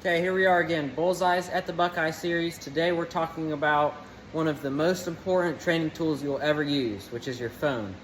Okay, here we are again, Bullseyes at the Buckeye series. Today we're talking about one of the most important training tools you'll ever use, which is your phone,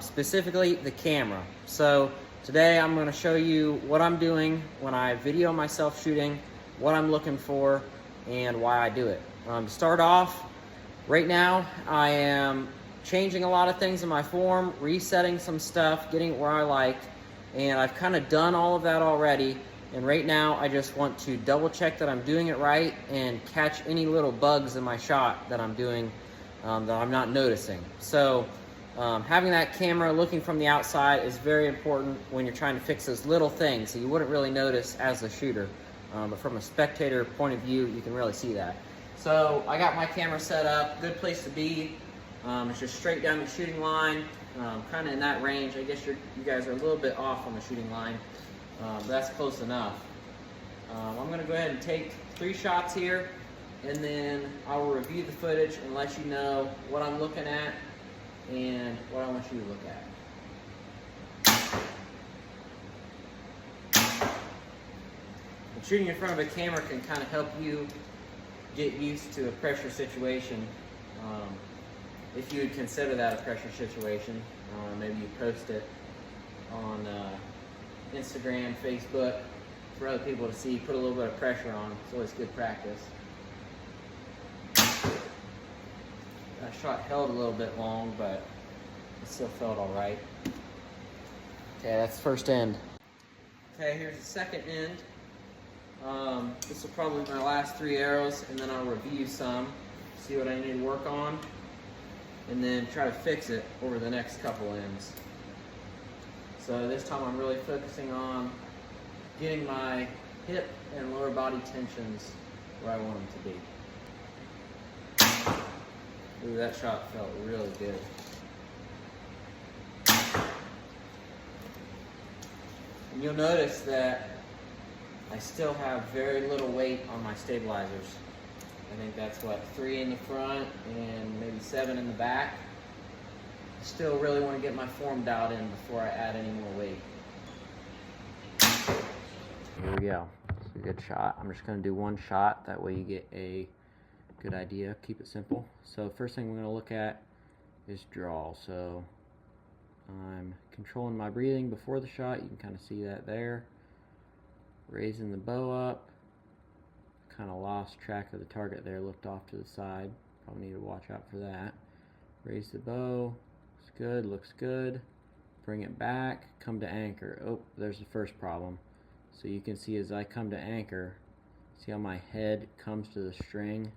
specifically the camera. So today I'm going to show you what I'm doing when I video myself shooting, what I'm looking for, and why I do it. To start off, right now I am changing a lot of things in my form, resetting some stuff, getting it where I like, and I've kind of done all of that already. And right now, I just want to double check that I'm doing it right and catch any little bugs in my shot that I'm doing that I'm not noticing. So having that camera looking from the outside is very important when you're trying to fix those little things that you wouldn't really notice as a shooter. But from a spectator point of view, you can really see that. So I got my camera set up, good place to be. It's just straight down the shooting line, kind of in that range. I guess you guys are a little bit off on the shooting line. But that's close enough. I'm going to go ahead and take 3 shots here, and then I will review the footage and let you know what I'm looking at and what I want you to look at. And shooting in front of a camera can kind of help you get used to a pressure situation. If you would consider that a pressure situation, maybe you post it on Instagram, Facebook, for other people to see, put a little bit of pressure on. It's always good practice. That shot held a little bit long, but it still felt all right. Okay, that's the first end. Okay, here's the second end. This will probably be my last 3 arrows, and then I'll review some, see what I need to work on, and then try to fix it over the next couple ends. So this time I'm really focusing on getting my hip and lower body tensions where I want them to be. Ooh, that shot felt really good. And you'll notice that I still have very little weight on my stabilizers. I think that's what, 3 in the front and maybe 7 in the back. Still really want to get my form dialed in before I add any more weight. Here we go. It's a good shot. I'm just going to do one shot. That way you get a good idea. Keep it simple. So first thing we're going to look at is draw. So I'm controlling my breathing before the shot. You can kind of see that there. Raising the bow up. Kind of lost track of the target there. Looked off to the side. Probably need to watch out for that. Raise the bow. Good, looks good. Bring it back, come to anchor. Oh, there's the first problem. So you can see as I come to anchor, see how my head comes to the string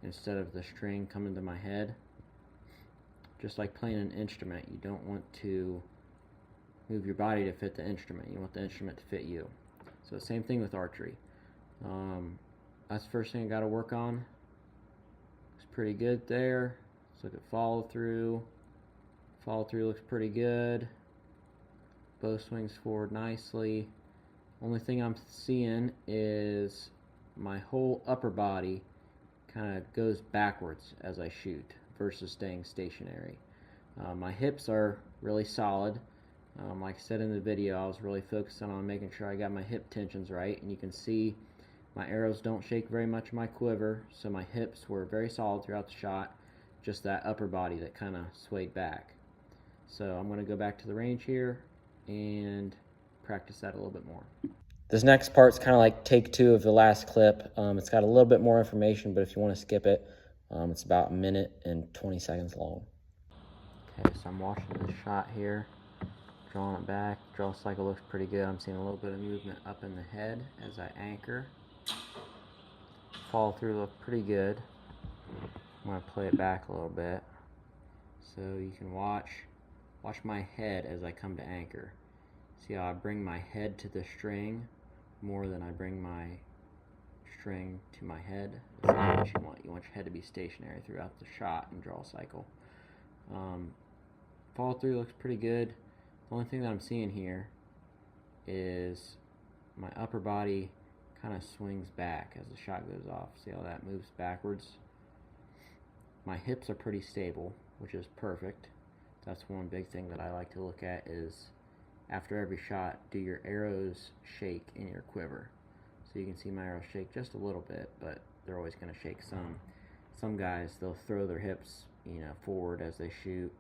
instead of the string coming to my head? Just like playing an instrument, you don't want to move your body to fit the instrument. You want the instrument to fit you. So same thing with archery. That's the first thing I got to work on. Looks pretty good there. Let's look at follow through. Follow through looks pretty good. Bow swings forward nicely. Only thing I'm seeing is my whole upper body kind of goes backwards as I shoot versus staying stationary. My hips are really solid. Like I said in the video, I was really focusing on making sure I got my hip tensions right, and you can see my arrows don't shake very much in my quiver, so my hips were very solid throughout the shot, just that upper body that kind of swayed back. So I'm going to go back to the range here and practice that a little bit more. This next part's kind of like take 2 of the last clip. It's got a little bit more information, but if you want to skip it, it's about 1 minute and 20 seconds long. Okay, so I'm watching this shot here, drawing it back. Draw cycle looks pretty good. I'm seeing a little bit of movement up in the head as I anchor. Follow through look pretty good. I'm going to play it back a little bit so you can watch my head as I come to anchor. See how I bring my head to the string more than I bring my string to my head? That's not what you want. You want your head to be stationary throughout the shot and draw cycle. Follow through looks pretty good. The only thing that I'm seeing here is my upper body kind of swings back as the shot goes off. See how that moves backwards? My hips are pretty stable, which is perfect. That's one big thing that I like to look at is after every shot, do your arrows shake in your quiver? So you can see my arrows shake just a little bit, but they're always going to shake some. Some guys, they'll throw their hips, forward as they shoot,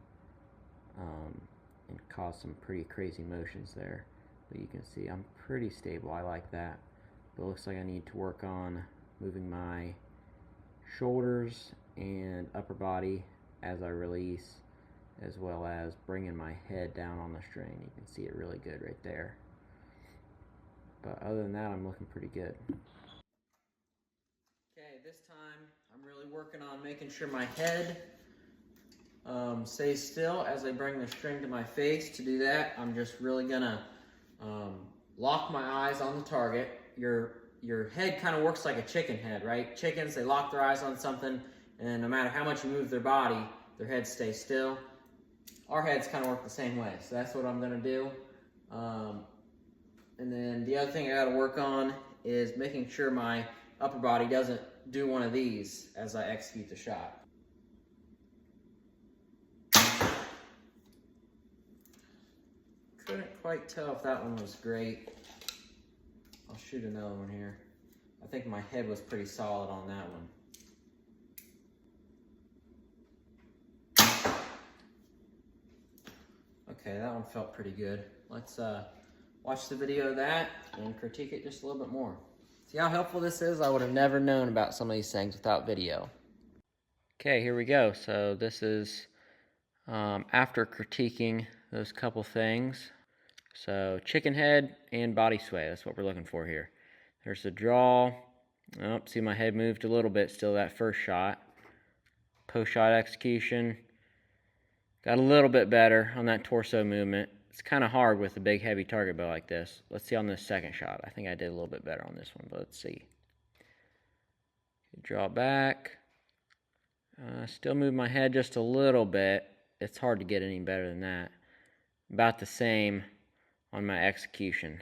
and cause some pretty crazy motions there. But you can see I'm pretty stable. I like that. But it looks like I need to work on moving my shoulders and upper body as I release, as well as bringing my head down on the string. You can see it really good right there. But other than that, I'm looking pretty good. Okay, this time I'm really working on making sure my head stays still as I bring the string to my face. To do that, I'm just really gonna lock my eyes on the target. Your head kind of works like a chicken head, right? Chickens, they lock their eyes on something, and no matter how much you move their body, their head stays still. Our heads kind of work the same way, so that's what I'm gonna do. And then the other thing I gotta work on is making sure my upper body doesn't do one of these as I execute the shot. Couldn't quite tell if that one was great. I'll shoot another one here. I think my head was pretty solid on that one. Okay, that one felt pretty good. Let's watch the video of that and critique it just a little bit more. See how helpful this is? I would have never known about some of these things without video. Okay, here we go. So this is after critiquing those couple things. So chicken head and body sway, that's what we're looking for here. There's the draw. Oh, see my head moved a little bit still that first shot. Post-shot execution. Got a little bit better on that torso movement. It's kind of hard with a big heavy target bow like this. Let's see on this second shot. I think I did a little bit better on this one, but let's see. Draw back. Still move my head just a little bit. It's hard to get any better than that. About the same on my execution.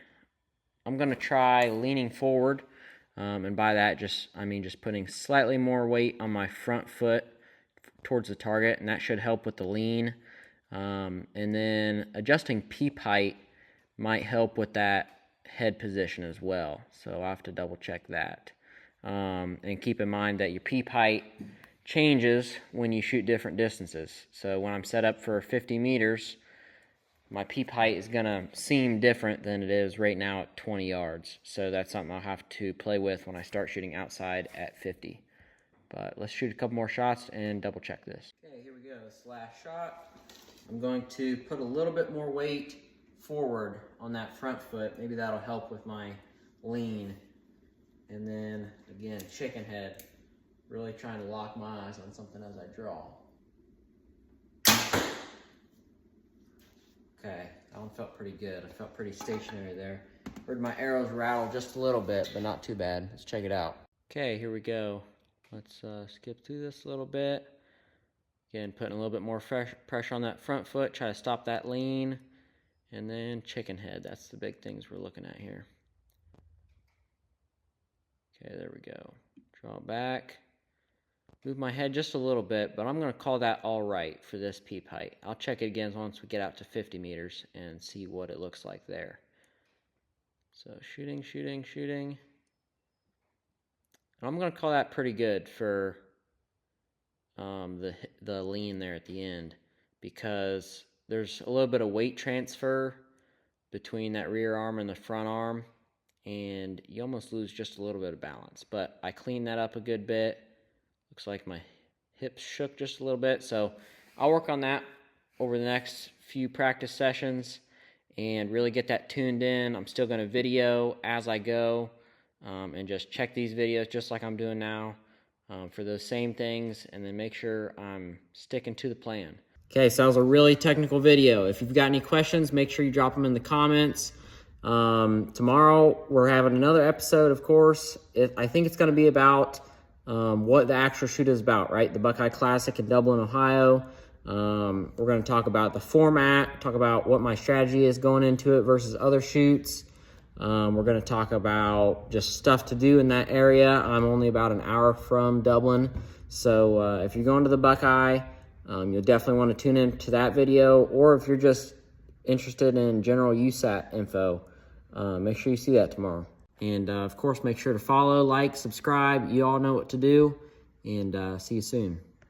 I'm going to try leaning forward, and by that I mean just putting slightly more weight on my front foot towards the target, and that should help with the lean. And then adjusting peep height might help with that head position as well. So I'll have to double check that. And keep in mind that your peep height changes when you shoot different distances. So when I'm set up for 50 meters, my peep height is going to seem different than it is right now at 20 yards. So that's something I'll have to play with when I start shooting outside at 50. But let's shoot a couple more shots and double check this. Okay, here we go. This last shot. I'm going to put a little bit more weight forward on that front foot. Maybe that'll help with my lean. And then, again, chicken head. Really trying to lock my eyes on something as I draw. Okay, that one felt pretty good. I felt pretty stationary there. Heard my arrows rattle just a little bit, but not too bad. Let's check it out. Okay, here we go. Let's skip through this a little bit. Again, putting a little bit more pressure on that front foot. Try to stop that lean. And then chicken head. That's the big things we're looking at here. Okay, there we go. Draw back. Move my head just a little bit, but I'm going to call that all right for this peep height. I'll check it again once we get out to 50 meters and see what it looks like there. So shooting, shooting, shooting. And I'm going to call that pretty good for the lean there at the end, because there's a little bit of weight transfer between that rear arm and the front arm, and you almost lose just a little bit of balance. But I cleaned that up a good bit. Looks like my hips shook just a little bit, so I'll work on that over the next few practice sessions and really get that tuned in. I'm still going to video as I go and just check these videos just like I'm doing now for those same things, and then make sure I'm sticking to the plan. Okay, so that was a really technical video. If you've got any questions, make sure you drop them in the comments. Tomorrow we're having another episode, of course. I think it's going to be about what the actual shoot is about, right? The Buckeye Classic in Dublin, Ohio. We're going to talk about the format, talk about what my strategy is going into it versus other shoots. We're going to talk about just stuff to do in that area. I'm only about an hour from Dublin, so if you're going to the Buckeye, you'll definitely want to tune in to that video, or if you're just interested in general USAT info, make sure you see that tomorrow. And of course, make sure to follow, like, subscribe. You all know what to do. And see you soon.